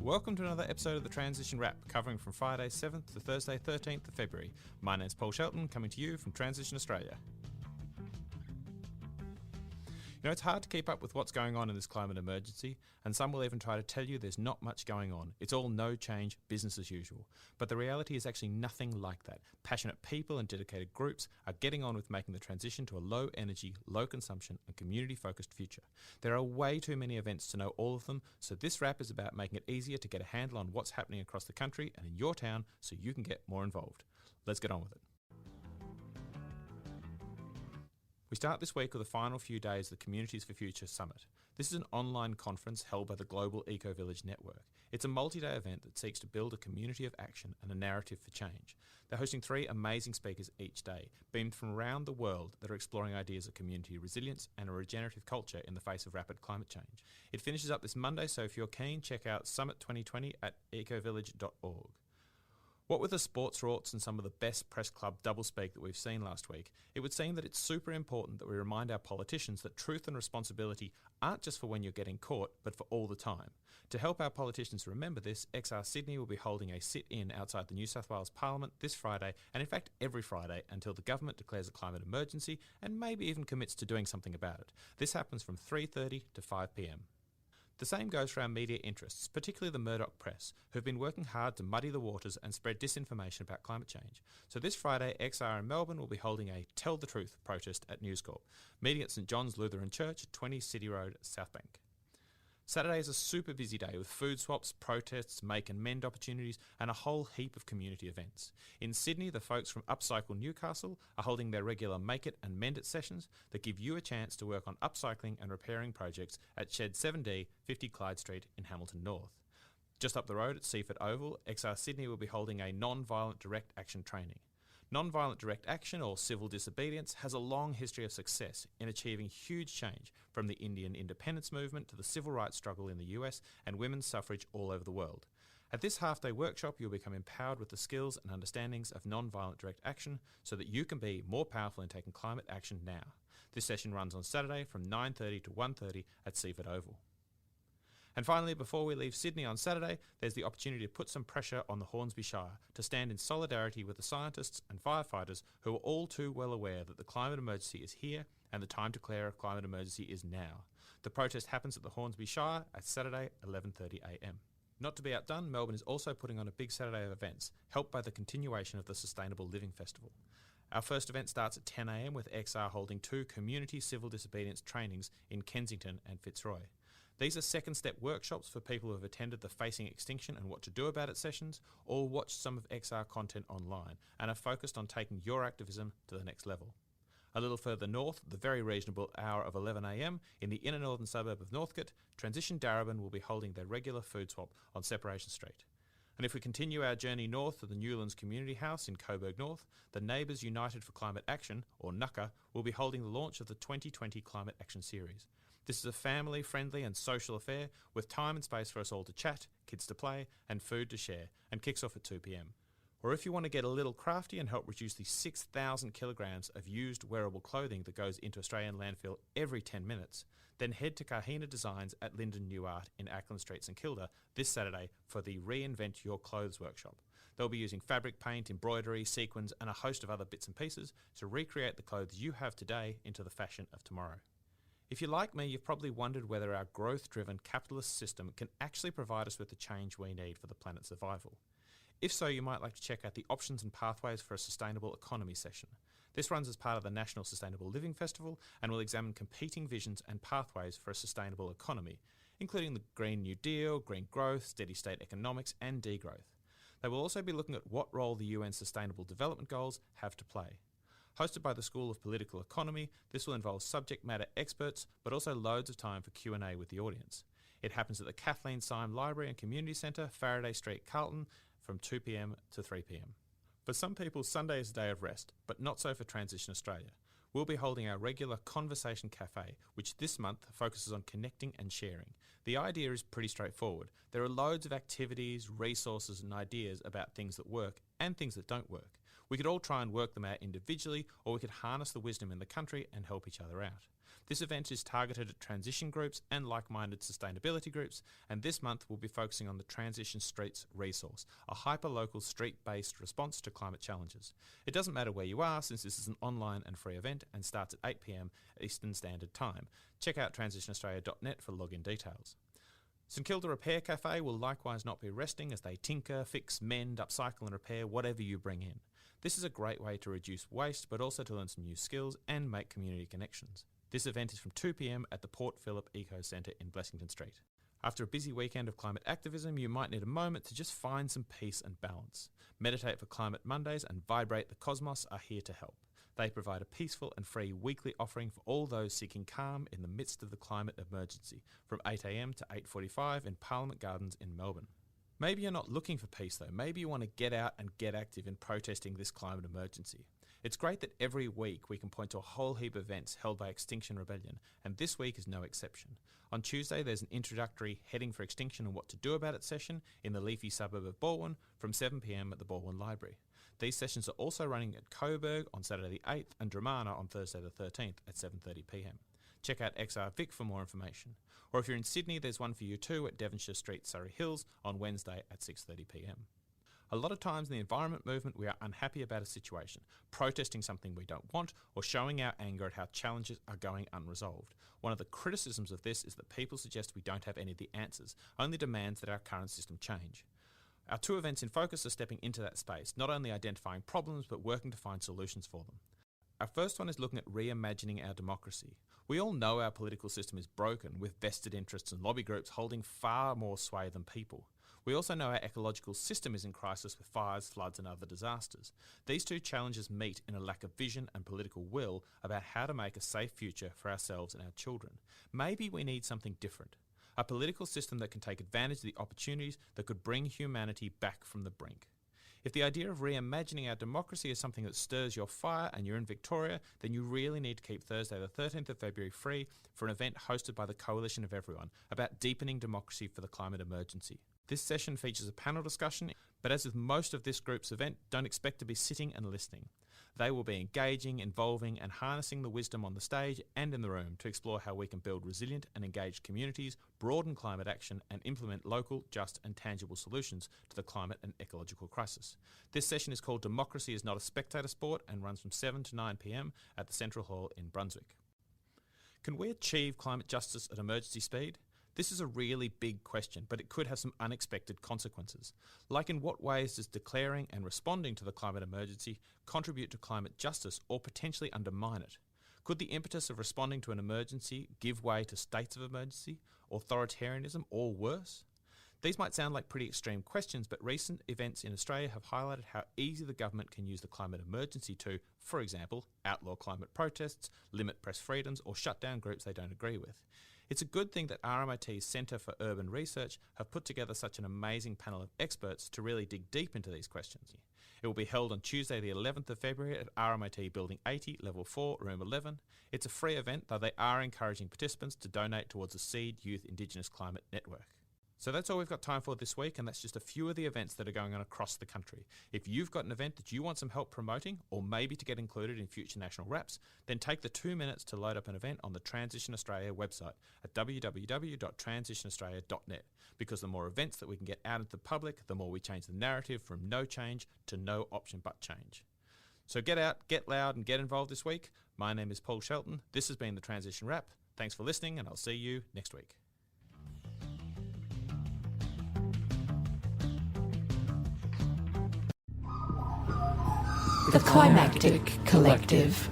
Welcome to another episode of the Transition Wrap, covering from Friday 7th to Thursday 13th of February. My name's Paul Shelton, coming to you from Transition Australia. You know, it's hard to keep up with what's going on in this climate emergency, and some will even try to tell you there's not much going on. It's all no change, business as usual. But the reality is actually nothing like that. Passionate people and dedicated groups are getting on with making the transition to a low energy, low consumption and community focused future. There are way too many events to know all of them, so this wrap is about making it easier to get a handle on what's happening across the country and in your town so you can get more involved. Let's get on with it. We start this week with the final few days of the Communities for Future Summit. This is an online conference held by the Global Eco-Village Network. It's a multi-day event that seeks to build a community of action and a narrative for change. They're hosting 3 amazing speakers each day, beamed from around the world that are exploring ideas of community resilience and a regenerative culture in the face of rapid climate change. It finishes up this Monday, so if you're keen, check out Summit 2020 at ecovillage.org. What with the sports rorts and some of the best press club doublespeak that we've seen last week, it would seem that it's super important that we remind our politicians that truth and responsibility aren't just for when you're getting caught, but for all the time. To help our politicians remember this, XR Sydney will be holding a sit-in outside the New South Wales Parliament this Friday, and in fact every Friday until the government declares a climate emergency and maybe even commits to doing something about it. This happens from 3:30 to 5 p.m. The same goes for our media interests, particularly the Murdoch press, who've been working hard to muddy the waters and spread disinformation about climate change. So this Friday, XR in Melbourne will be holding a Tell the Truth protest at News Corp, meeting at St John's Lutheran Church at 20 City Road, Southbank. Saturday is a super busy day with food swaps, protests, make and mend opportunities and a whole heap of community events. In Sydney, the folks from Upcycle Newcastle are holding their regular Make It and Mend It sessions that give you a chance to work on upcycling and repairing projects at Shed 7D, 50 Clyde Street in Hamilton North. Just up the road at Seaford Oval, XR Sydney will be holding a non-violent direct action training. Non-violent direct action, or civil disobedience, has a long history of success in achieving huge change, from the Indian independence movement to the civil rights struggle in the US and women's suffrage all over the world. At this half-day workshop, you'll become empowered with the skills and understandings of non-violent direct action so that you can be more powerful in taking climate action now. This session runs on Saturday from 9:30 to 1:30 at Seaford Oval. And finally, before we leave Sydney on Saturday, there's the opportunity to put some pressure on the Hornsby Shire to stand in solidarity with the scientists and firefighters who are all too well aware that the climate emergency is here and the time to declare a climate emergency is now. The protest happens at the Hornsby Shire at Saturday, 11:30 a.m. Not to be outdone, Melbourne is also putting on a big Saturday of events, helped by the continuation of the Sustainable Living Festival. Our first event starts at 10 a.m. with XR holding 2 community civil disobedience trainings in Kensington and Fitzroy. These are second step workshops for people who have attended the Facing Extinction and What to Do About It sessions, or watched some of XR content online, and are focused on taking your activism to the next level. A little further north, the very reasonable hour of 11 a.m, in the inner northern suburb of Northcote, Transition Darebin will be holding their regular food swap on Separation Street. And if we continue our journey north to the Newlands Community House in Coburg North, the Neighbours United for Climate Action, or NUCCA, will be holding the launch of the 2020 Climate Action Series. This is a family-friendly and social affair with time and space for us all to chat, kids to play, and food to share, and kicks off at 2 p.m. Or if you want to get a little crafty and help reduce the 6,000 kilograms of used wearable clothing that goes into Australian landfill every 10 minutes, then head to Kahina Designs at Linden New Art in Ackland Street, St Kilda this Saturday for the Reinvent Your Clothes workshop. They'll be using fabric paint, embroidery, sequins and a host of other bits and pieces to recreate the clothes you have today into the fashion of tomorrow. If you're like me, you've probably wondered whether our growth-driven capitalist system can actually provide us with the change we need for the planet's survival. If so, you might like to check out the Options and Pathways for a Sustainable Economy session. This runs as part of the National Sustainable Living Festival and will examine competing visions and pathways for a sustainable economy, including the Green New Deal, green growth, steady state economics and degrowth. They will also be looking at what role the UN Sustainable Development Goals have to play. Hosted by the School of Political Economy, this will involve subject matter experts, but also loads of time for Q&A with the audience. It happens at the Kathleen Syme Library and Community Centre, Faraday Street, Carlton, from 2 p.m. to 3 p.m. For some people, Sunday is a day of rest, but not so for Transition Australia. We'll be holding our regular Conversation Cafe, which this month focuses on connecting and sharing. The idea is pretty straightforward. There are loads of activities, resources and ideas about things that work and things that don't work. We could all try and work them out individually, or we could harness the wisdom in the country and help each other out. This event is targeted at transition groups and like-minded sustainability groups, and this month we'll be focusing on the Transition Streets resource, a hyper-local street-based response to climate challenges. It doesn't matter where you are, since this is an online and free event and starts at 8 p.m. Eastern Standard Time. Check out transitionaustralia.net for login details. St Kilda Repair Cafe will likewise not be resting as they tinker, fix, mend, upcycle and repair whatever you bring in. This is a great way to reduce waste, but also to learn some new skills and make community connections. This event is from 2 p.m. at the Port Phillip Eco Centre in Blessington Street. After a busy weekend of climate activism, you might need a moment to just find some peace and balance. Meditate for Climate Mondays and Vibrate the Cosmos are here to help. They provide a peaceful and free weekly offering for all those seeking calm in the midst of the climate emergency, from 8 a.m. to 8:45 in Parliament Gardens in Melbourne. Maybe you're not looking for peace though. Maybe you want to get out and get active in protesting this climate emergency. It's great that every week we can point to a whole heap of events held by Extinction Rebellion, and this week is no exception. On Tuesday there's an introductory Heading for Extinction and What to Do About It session in the leafy suburb of Balwyn from 7 p.m. at the Balwyn Library. These sessions are also running at Coburg on Saturday the 8th and Dramana on Thursday the 13th at 7:30 p.m. Check out XR Vic for more information. Or if you're in Sydney, there's one for you too at Devonshire Street, Surrey Hills on Wednesday at 6:30 p.m. A lot of times in the environment movement we are unhappy about a situation, protesting something we don't want, or showing our anger at how challenges are going unresolved. One of the criticisms of this is that people suggest we don't have any of the answers, only demands that our current system change. Our two events in focus are stepping into that space, not only identifying problems but working to find solutions for them. Our first one is looking at reimagining our democracy. We all know our political system is broken, with vested interests and lobby groups holding far more sway than people. We also know our ecological system is in crisis with fires, floods and other disasters. These two challenges meet in a lack of vision and political will about how to make a safe future for ourselves and our children. Maybe we need something different. A political system that can take advantage of the opportunities that could bring humanity back from the brink. If the idea of reimagining our democracy is something that stirs your fire and you're in Victoria, then you really need to keep Thursday the 13th of February free for an event hosted by the Coalition of Everyone about deepening democracy for the climate emergency. This session features a panel discussion, but as with most of this group's event, don't expect to be sitting and listening. They will be engaging, involving and harnessing the wisdom on the stage and in the room to explore how we can build resilient and engaged communities, broaden climate action and implement local, just and tangible solutions to the climate and ecological crisis. This session is called Democracy is Not a Spectator Sport and runs from 7 to 9 p.m. at the Central Hall in Brunswick. Can we achieve climate justice at emergency speed? This is a really big question, but it could have some unexpected consequences. Like, in what ways does declaring and responding to the climate emergency contribute to climate justice or potentially undermine it? Could the impetus of responding to an emergency give way to states of emergency, authoritarianism, or worse? These might sound like pretty extreme questions, but recent events in Australia have highlighted how easy the government can use the climate emergency to, for example, outlaw climate protests, limit press freedoms, or shut down groups they don't agree with. It's a good thing that RMIT's Centre for Urban Research have put together such an amazing panel of experts to really dig deep into these questions. It will be held on Tuesday the 11th of February at RMIT Building 80, Level 4, Room 11. It's a free event, though they are encouraging participants to donate towards the Seed Youth Indigenous Climate Network. So that's all we've got time for this week, and that's just a few of the events that are going on across the country. If you've got an event that you want some help promoting, or maybe to get included in future national wraps, then take the 2 minutes to load up an event on the Transition Australia website at www.transitionaustralia.net, because the more events that we can get out into the public, the more we change the narrative from no change to no option but change. So get out, get loud and get involved this week. My name is Paul Shelton. This has been the Transition Wrap. Thanks for listening, and I'll see you next week. The Climactic Collective.